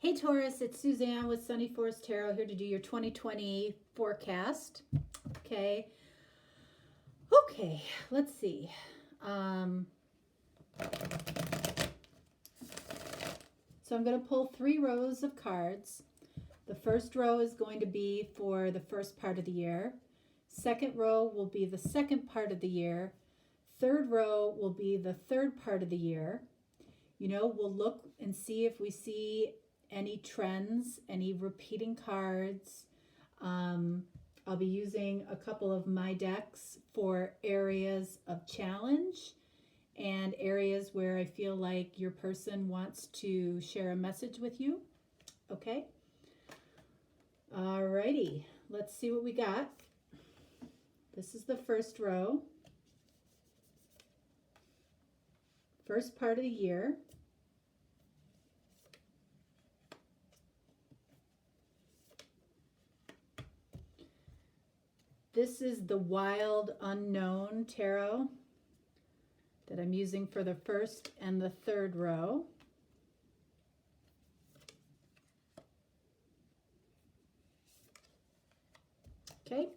Hey Taurus, it's Suzanne with Sunny Forest Tarot here to do your 2020 forecast. Okay, let's see. So I'm going to pull 3 rows of cards. The first row is going to be for the first part of the year. Second row will be the second part of the year. Third row will be the third part of the year. We'll look and see if we see any trends, any repeating cards. I'll be using a couple of my decks for areas of challenge and areas where I feel like your person wants to share a message with you. Okay. Alrighty, let's see what we got. This is the first row. First part of the year. This is the Wild Unknown Tarot that I'm using for the first and the third row. Okay,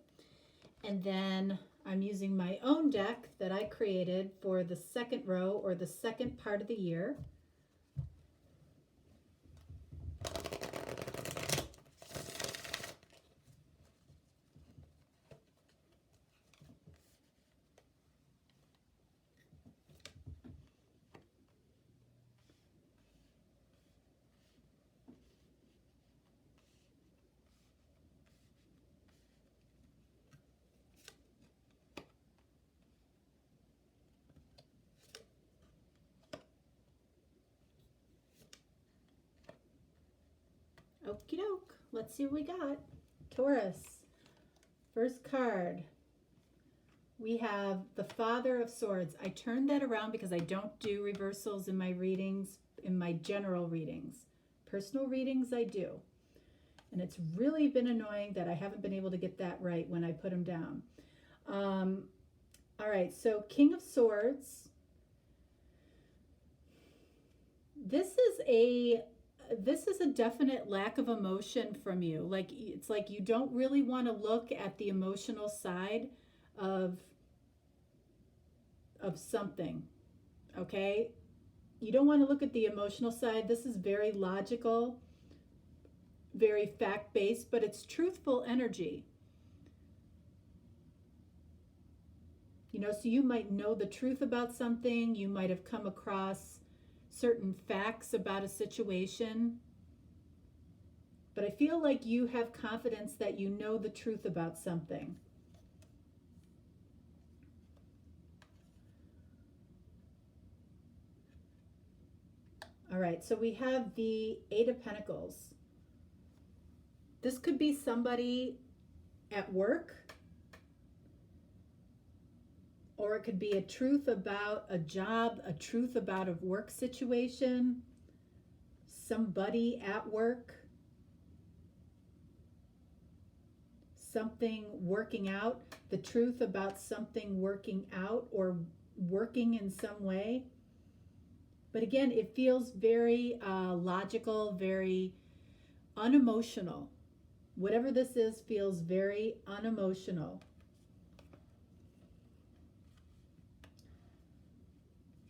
and then I'm using my own deck that I created for the second row or the second part of the year. Okie doke. Let's see what we got. Taurus. First card. We have the Father of Swords. I turned that around because I don't do reversals in my readings, in my general readings. Personal readings I do. And it's really been annoying that I haven't been able to get that right when I put them down. All right, so King of Swords. This is a definite lack of emotion from you. Like, it's like you don't really want to look at the emotional side of something. Okay? You don't want to look at the emotional side. This is very logical, very fact-based, but it's truthful energy. So you might know the truth about something. You might have come across certain facts about a situation. But I feel like you have confidence that you know the truth about something. All right, so we have the Eight of Pentacles. This could be somebody at work, or it could be a truth about a job, a truth about a work situation, somebody at work, something working out, the truth about something working out or working in some way. But again, it feels very logical, very unemotional. Whatever this is feels very unemotional.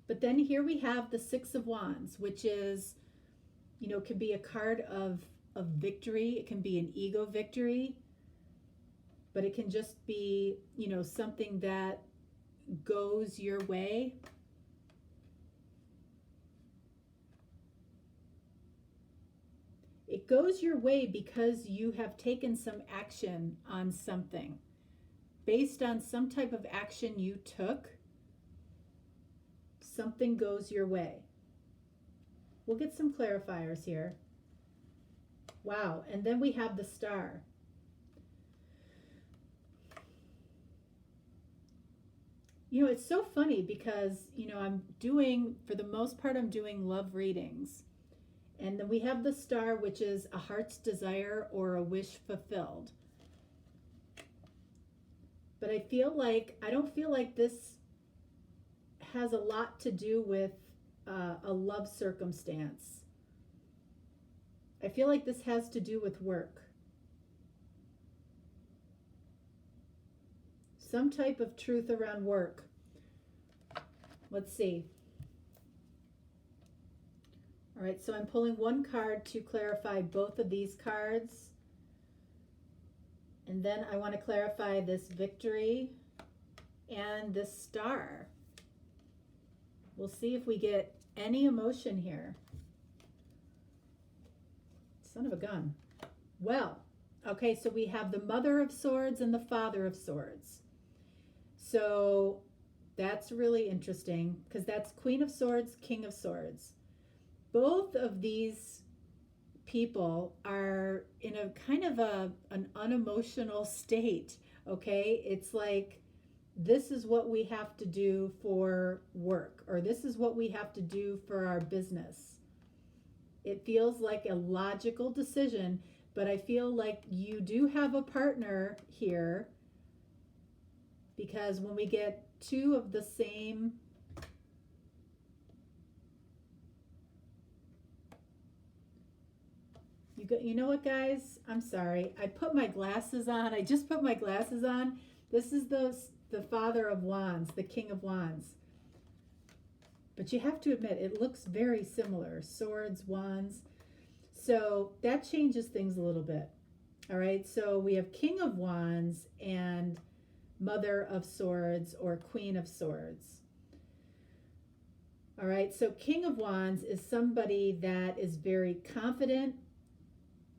But then here we have the Six of Wands, which is, could be a card of victory. It can be an ego victory, but it can just be, something that goes your way. It goes your way because you have taken some action on something. Based on some type of action you took, something goes your way. We'll get some clarifiers here. Wow, and then we have the Star. It's so funny because, for the most part, I'm doing love readings. And then we have the Star, which is a heart's desire or a wish fulfilled. But I don't feel like this has a lot to do with a love circumstance. I feel like this has to do with work. Some type of truth around work. Let's see. All right, so I'm pulling one card to clarify both of these cards. And then I want to clarify this victory and this star. We'll see if we get any emotion here. Son of a gun. Well, okay, so we have the Mother of Swords and the Father of Swords. So that's really interesting because that's Queen of Swords, King of Swords. Both of these people are in a kind of an unemotional state, okay? It's like, this is what we have to do for work, or this is what we have to do for our business. It feels like a logical decision, but I feel like you do have a partner here, because when we get two of the same, you know what, guys? I'm sorry. I put my glasses on. I just put my glasses on. This is the Father of Wands, the King of Wands. But you have to admit, it looks very similar. Swords, wands. So that changes things a little bit. All right, so we have King of Wands and Mother of Swords or Queen of Swords. All right, so King of Wands is somebody that is very confident,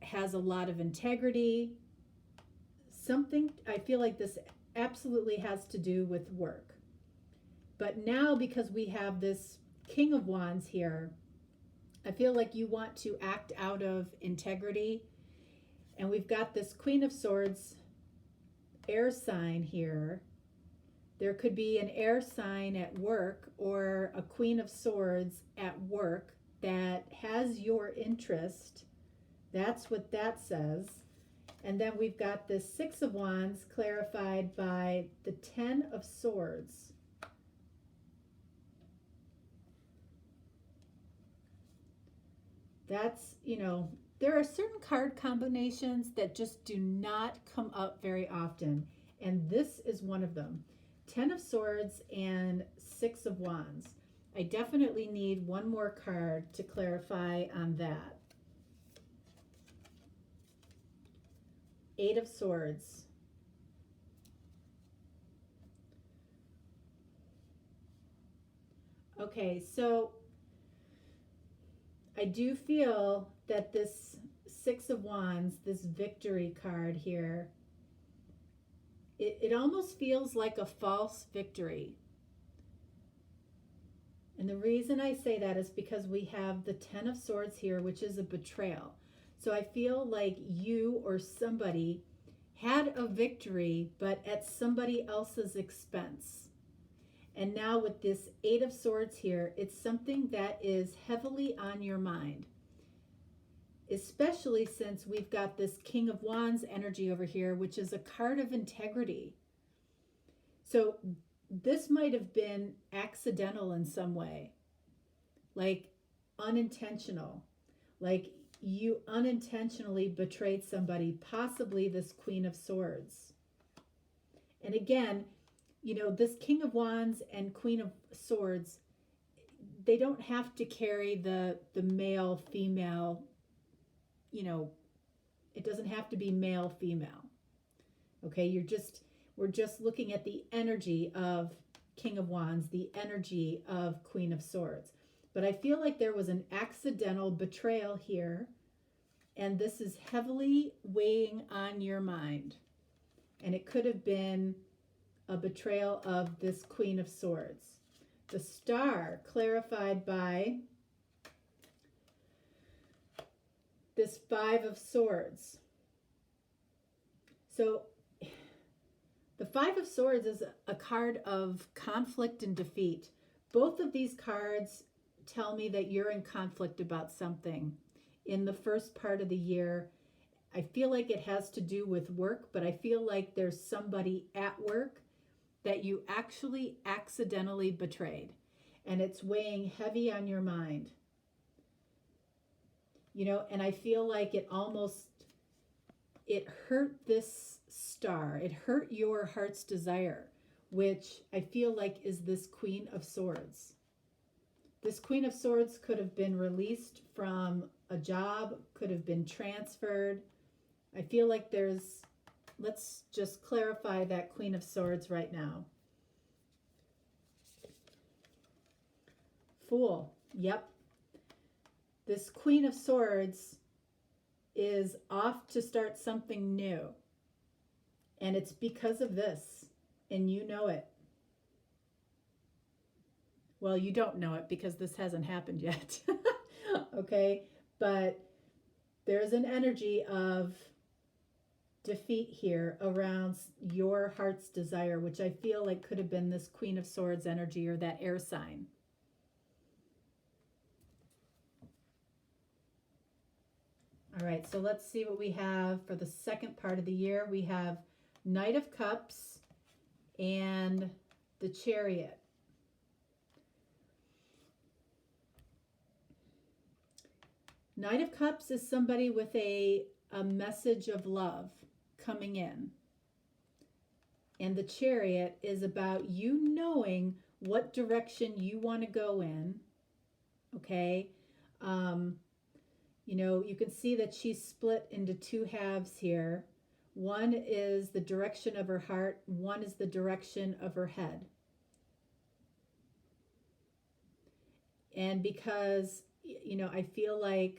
has a lot of integrity. Something, I feel like this absolutely has to do with work. But now, because we have this King of Wands here, I feel like you want to act out of integrity. And we've got this Queen of Swords air sign here. There could be an air sign at work or a Queen of Swords at work that has your interest. That's what that says. And then we've got this Six of Wands clarified by the Ten of Swords. That's, there are certain card combinations that just do not come up very often. And this is one of them. Ten of Swords and Six of Wands. I definitely need one more card to clarify on that. Eight of Swords. Okay, so I do feel that this Six of Wands, this victory card here, it almost feels like a false victory. And the reason I say that is because we have the Ten of Swords here, which is a betrayal. So I feel like you or somebody had a victory, but at somebody else's expense. And now with this Eight of Swords here, it's something that is heavily on your mind, especially since we've got this King of Wands energy over here, which is a card of integrity. So this might have been accidental in some way, like unintentional, like you unintentionally betrayed somebody, possibly this Queen of Swords. And again, this King of Wands and Queen of Swords, they don't have to carry the male, female, it doesn't have to be male, female. Okay, we're just looking at the energy of King of Wands, the energy of Queen of Swords. But I feel like there was an accidental betrayal here, and this is heavily weighing on your mind. And it could have been a betrayal of this Queen of Swords. The Star clarified by this Five of Swords. So the Five of Swords is a card of conflict and defeat. Both of these cards tell me that you're in conflict about something in the first part of the year. I feel like it has to do with work, but I feel like there's somebody at work that you actually accidentally betrayed, and it's weighing heavy on your mind. you know, and I feel like it hurt this star. It hurt your heart's desire, which I feel like is this Queen of Swords. This Queen of Swords could have been released from a job, could have been transferred. I feel like let's just clarify that Queen of Swords right now. Fool. Yep. This Queen of Swords is off to start something new. And it's because of this. And you know it. Well, you don't know it because this hasn't happened yet. Okay? But there's an energy of defeat here around your heart's desire, which I feel like could have been this Queen of Swords energy or that air sign. All right, so let's see what we have for the second part of the year. We have Knight of Cups and the Chariot. Knight of Cups is somebody with a message of love coming in. And the Chariot is about you knowing what direction you want to go in. Okay? You know, you can see that she's split into two halves here. One is the direction of her heart, one is the direction of her head. And because, you know, I feel like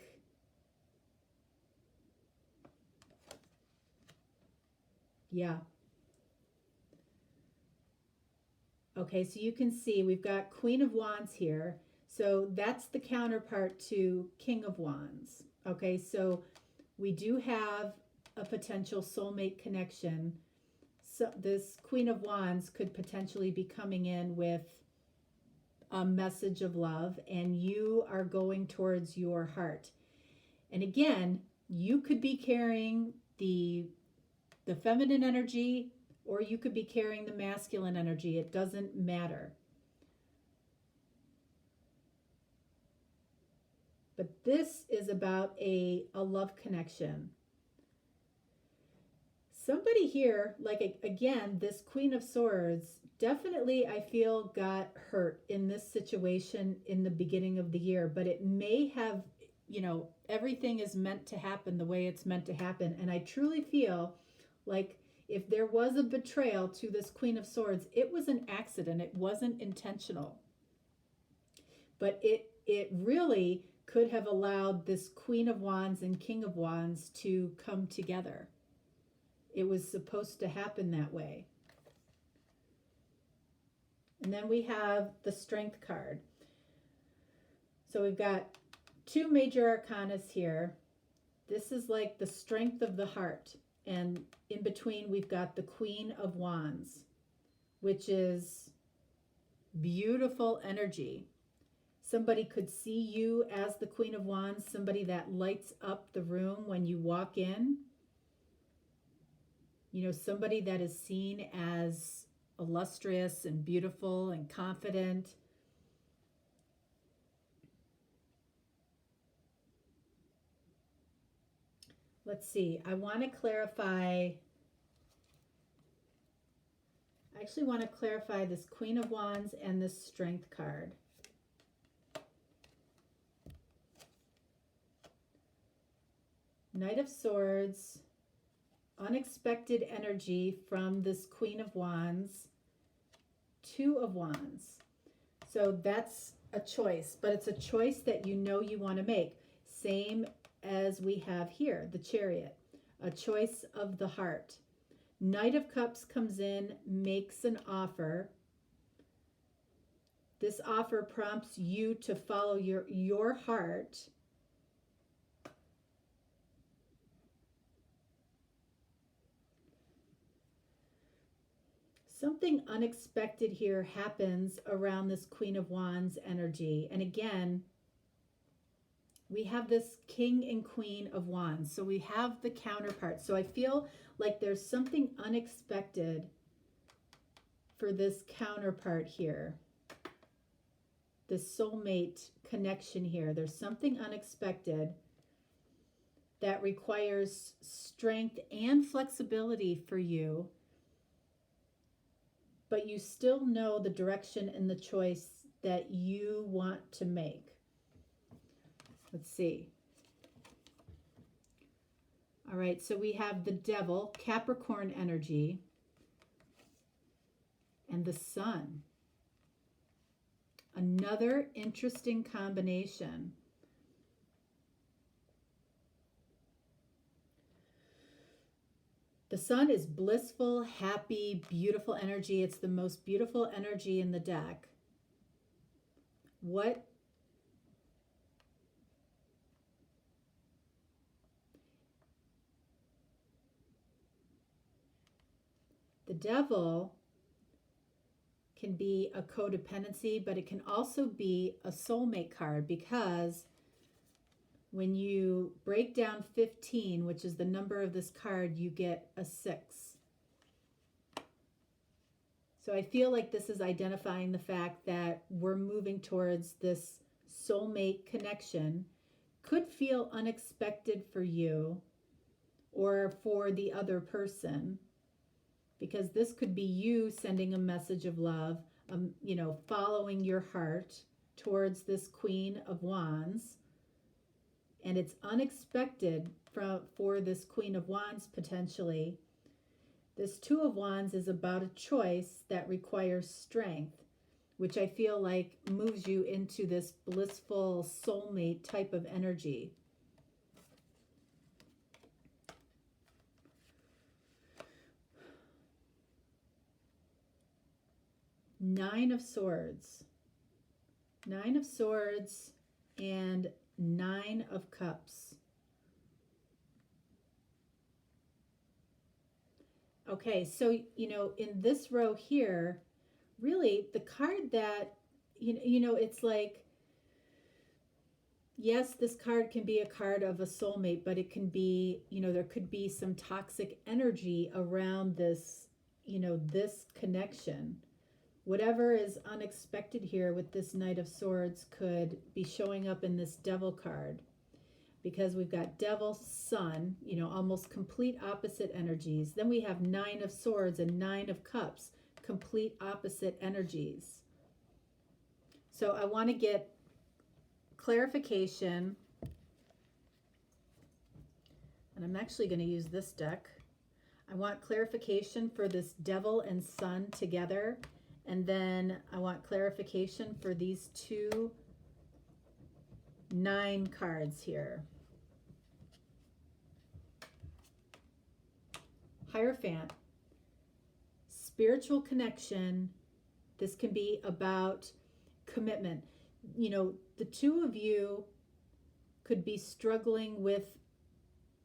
yeah. Okay, so you can see we've got Queen of Wands here. So that's the counterpart to King of Wands. Okay, so we do have a potential soulmate connection. So this Queen of Wands could potentially be coming in with a message of love, and you are going towards your heart. And again, you could be carrying the feminine energy, or you could be carrying the masculine energy. It doesn't matter. But this is about a love connection. Somebody here, like again, this Queen of Swords, definitely I feel got hurt in this situation in the beginning of the year, but it may have, you know, everything is meant to happen the way it's meant to happen. And I truly feel like if there was a betrayal to this Queen of Swords, it was an accident. It wasn't intentional. But it really could have allowed this Queen of Wands and King of Wands to come together. It was supposed to happen that way. And then we have the Strength card. So we've got two major arcanas here. This is like the strength of the heart. And in between, we've got the Queen of Wands, which is beautiful energy. Somebody could see you as the Queen of Wands, somebody that lights up the room when you walk in. You know, somebody that is seen as illustrious and beautiful and confident. Let's see, I actually want to clarify this Queen of Wands and this Strength card. Knight of Swords, unexpected energy from this Queen of Wands, Two of Wands. So that's a choice, but it's a choice that you know you want to make. Same as we have here, the Chariot, a choice of the heart. Knight of Cups comes in, makes an offer. This offer prompts you to follow your heart. Something unexpected here happens around this Queen of Wands energy. And again, we have this King and Queen of Wands. So we have the counterpart. So I feel like there's something unexpected for this counterpart here. This soulmate connection here. There's something unexpected. that requires strength and flexibility for you, but you still know the direction and the choice that you want to make. Let's see. All right, so we have the Devil, Capricorn energy, and the Sun. Another interesting combination. The Sun is blissful, happy, beautiful energy. It's the most beautiful energy in the deck. What the Devil can be a codependency, but it can also be a soulmate card, because when you break down 15, which is the number of this card, you get a 6. So I feel like this is identifying the fact that we're moving towards this soulmate connection. Could feel unexpected for you or for the other person, because this could be you sending a message of love, following your heart towards this Queen of Wands. And it's unexpected for this Queen of Wands potentially. This Two of Wands is about a choice that requires strength, which I feel like moves you into this blissful soulmate type of energy. Nine of Swords. Nine of Swords and Nine of Cups. Okay, so, in this row here, really the card that, it's like, yes, this card can be a card of a soulmate, but it can be, there could be some toxic energy around this, this connection. Whatever is unexpected here with this Knight of Swords could be showing up in this Devil card, because we've got Devil, Sun, almost complete opposite energies. Then we have Nine of Swords and Nine of Cups, complete opposite energies. So I want to get clarification, and I'm actually going to use this deck. I want clarification for this Devil and Sun together. And then I want clarification for these two 9 cards here. Hierophant, spiritual connection. This can be about commitment. The two of you could be struggling with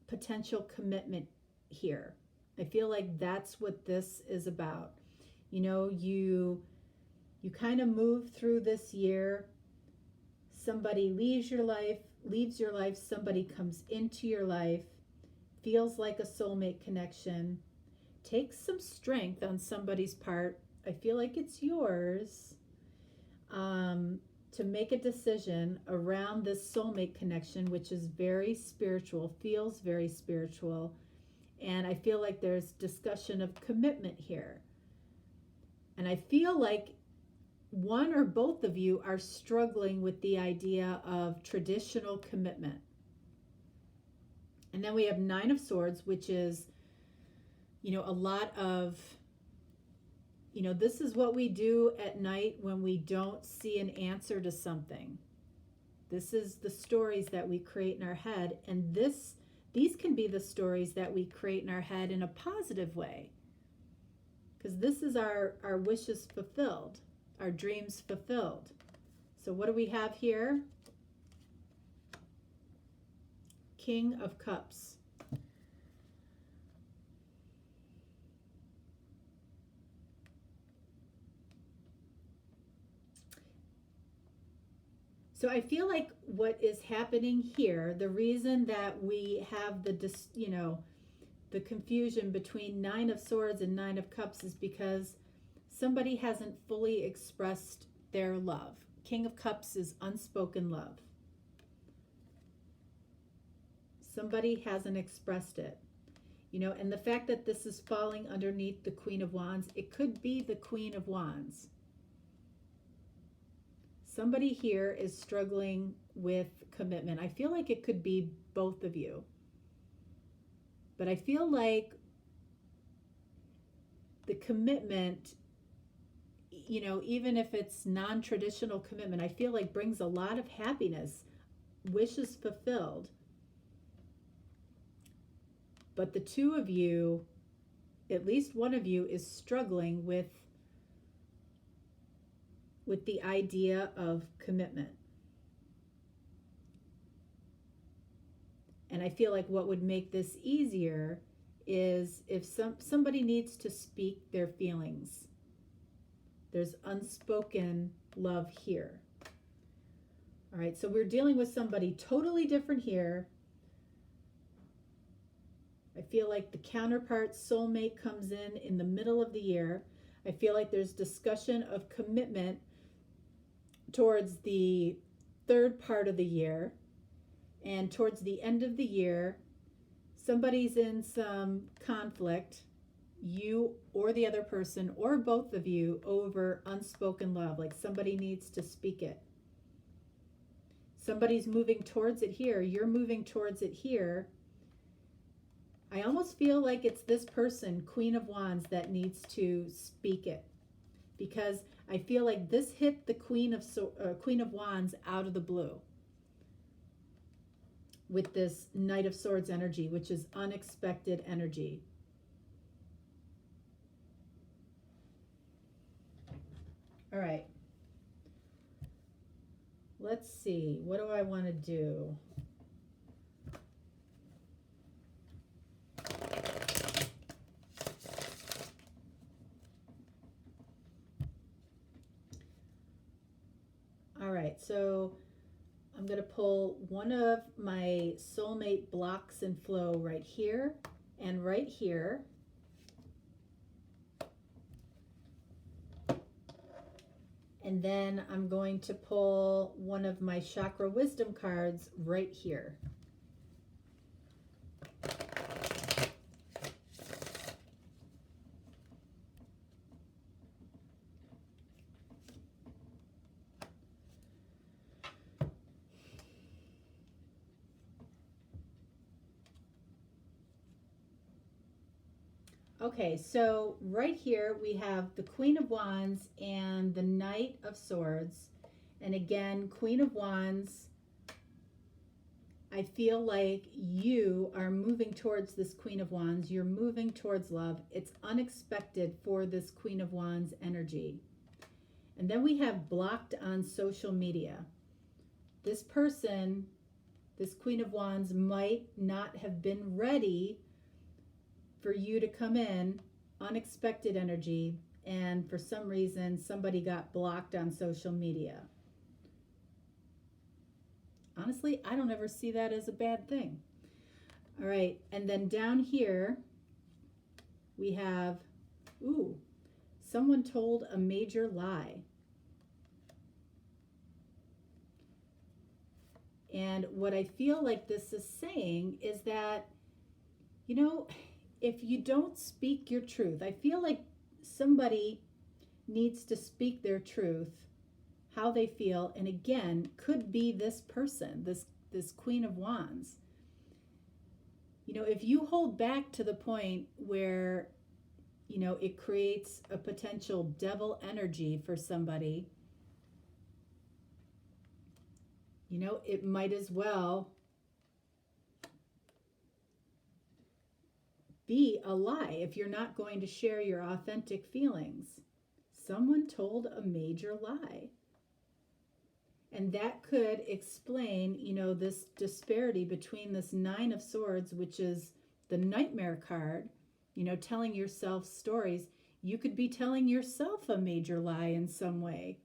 potential commitment here. I feel like that's what this is about. You kind of move through this year. Somebody leaves your life, somebody comes into your life, feels like a soulmate connection, takes some strength on somebody's part. I feel like it's yours to make a decision around this soulmate connection, which is very spiritual, feels very spiritual. And I feel like there's discussion of commitment here. And I feel like one or both of you are struggling with the idea of traditional commitment. And then we have Nine of Swords, which is, a lot of, this is what we do at night when we don't see an answer to something. This is the stories that we create in our head. And these can be the stories that we create in our head in a positive way. Because this is our wishes fulfilled, our dreams fulfilled. So what do we have here? King of Cups. So I feel like what is happening here, the reason that we have the confusion between Nine of Swords and Nine of Cups is because somebody hasn't fully expressed their love. King of Cups is unspoken love. Somebody hasn't expressed it. You know, and the fact that this is falling underneath the Queen of Wands, it could be the Queen of Wands. Somebody here is struggling with commitment. I feel like it could be both of you. But I feel like the commitment, you know, even if it's non-traditional commitment, I feel like brings a lot of happiness, wishes fulfilled. But the two of you, at least one of you, is struggling with the idea of commitment. And I feel like what would make this easier is if somebody needs to speak their feelings. There's unspoken love here. All right, so we're dealing with somebody totally different here. I feel like the counterpart soulmate comes in the middle of the year. I feel like there's discussion of commitment towards the third part of the year. And towards the end of the year, somebody's in some conflict, you or the other person, or both of you, over unspoken love. Like somebody needs to speak it. Somebody's moving towards it here. You're moving towards it here. I almost feel like it's this person, Queen of Wands, that needs to speak it. Because I feel like this hit the Queen of Wands out of the blue with this Knight of Swords energy, which is unexpected energy. All right. Let's see. What do I want to do? All right, so I'm going to pull one of my soulmate blocks and flow right here and right here. And then I'm going to pull one of my chakra wisdom cards right here. Okay, so right here we have the Queen of Wands and the Knight of Swords. And again, Queen of Wands, I feel like you are moving towards this Queen of Wands. You're moving towards love. It's unexpected for this Queen of Wands energy. And then we have blocked on social media. This person, this Queen of Wands, might not have been ready for you to come in, unexpected energy, and for some reason somebody got blocked on social media. Honestly, I don't ever see that as a bad thing. All right, and then down here we have, someone told a major lie. And what I feel like this is saying is that, you know, if you don't speak your truth, I feel like somebody needs to speak their truth, how they feel, and again, could be this person, this Queen of Wands. You know, if you hold back to the point where, you know, it creates a potential devil energy for somebody, you know, it might as well be a lie if you're not going to share your authentic feelings. Someone told a major lie. And that could explain, you know, this disparity between this Nine of Swords, which is the nightmare card, you know, telling yourself stories. You could be telling yourself a major lie in some way.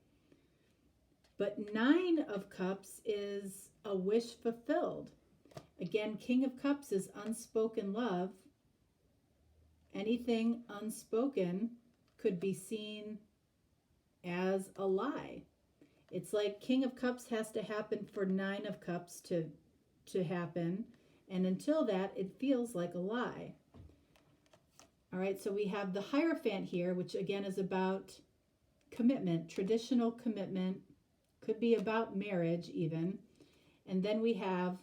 But Nine of Cups is a wish fulfilled. Again, King of Cups is unspoken love. Anything unspoken could be seen as a lie. It's like King of Cups has to happen for Nine of Cups to happen, And until that, it feels like a lie. All right, so we have the Hierophant here, which again is about commitment, traditional commitment, could be about marriage even. And then we have,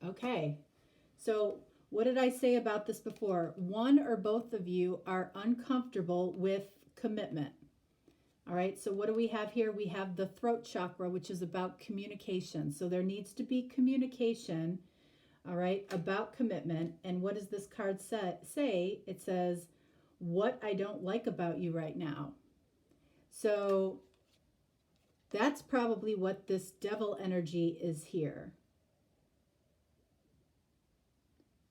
okay, so what did I say about this before? One or both of you are uncomfortable with commitment. All right, so what do we have here? We have the throat chakra, which is about communication. So there needs to be communication, all right, about commitment. And what does this card say? It says, what I don't like about you right now. So that's probably what this devil energy is here.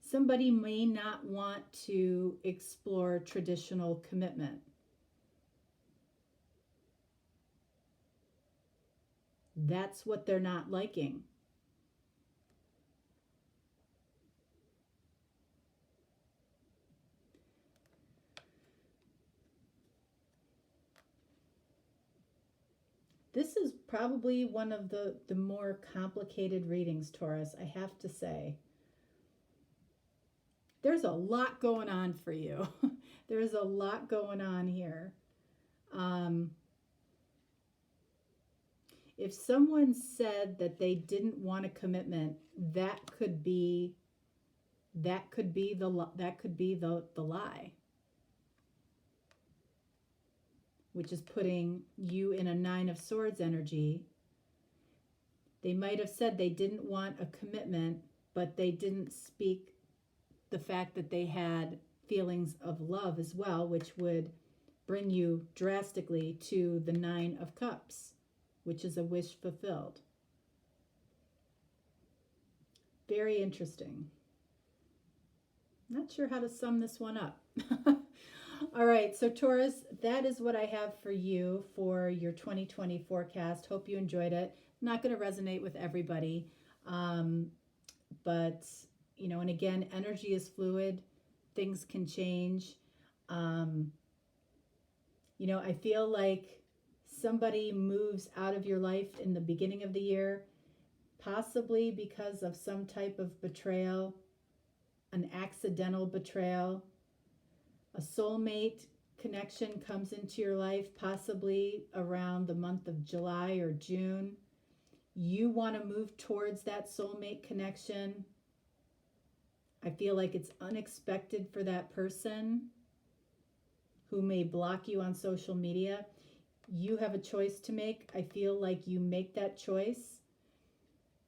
Somebody may not want to explore traditional commitment. That's what they're not liking. This is probably one of the more complicated readings, Taurus, I have to say. There's a lot going on for you. There's a lot going on here. If someone said that they didn't want a commitment, that could be the lie, which is putting you in a Nine of Swords energy. They might have said they didn't want a commitment, but they didn't speak the fact that they had feelings of love as well, which would bring you drastically to the Nine of Cups, which is a wish fulfilled. Very interesting. Not sure how to sum this one up. All right, so Taurus, that is what I have for you for your 2020 forecast. Hope you enjoyed it. Not going to resonate with everybody, but, you know, and again, energy is fluid. Things can change. You know, I feel like somebody moves out of your life in the beginning of the year, possibly because of some type of betrayal, an accidental betrayal. A soulmate connection comes into your life, possibly around the month of July or June. You want to move towards that soulmate connection. I feel like it's unexpected for that person who may block you on social media. You have a choice to make. I feel like you make that choice.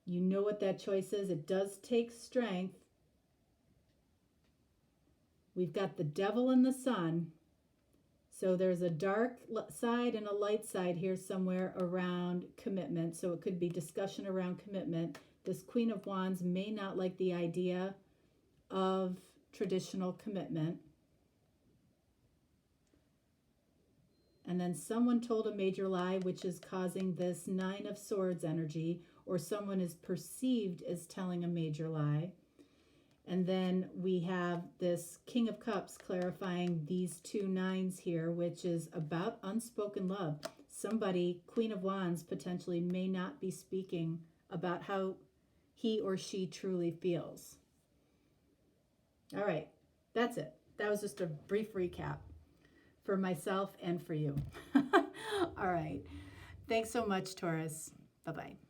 You know what that choice is. It does take strength. We've got the devil and the sun. So there's a dark side and a light side here somewhere around commitment. So it could be discussion around commitment. This Queen of Wands may not like the idea of traditional commitment. And then someone told a major lie, which is causing this Nine of Swords energy, or someone is perceived as telling a major lie. And then we have this King of Cups clarifying these two nines here, which is about unspoken love. Somebody, Queen of Wands, potentially may not be speaking about how he or she truly feels. All right, that's it. That was just a brief recap for myself and for you. All right. Thanks so much, Taurus. Bye-bye.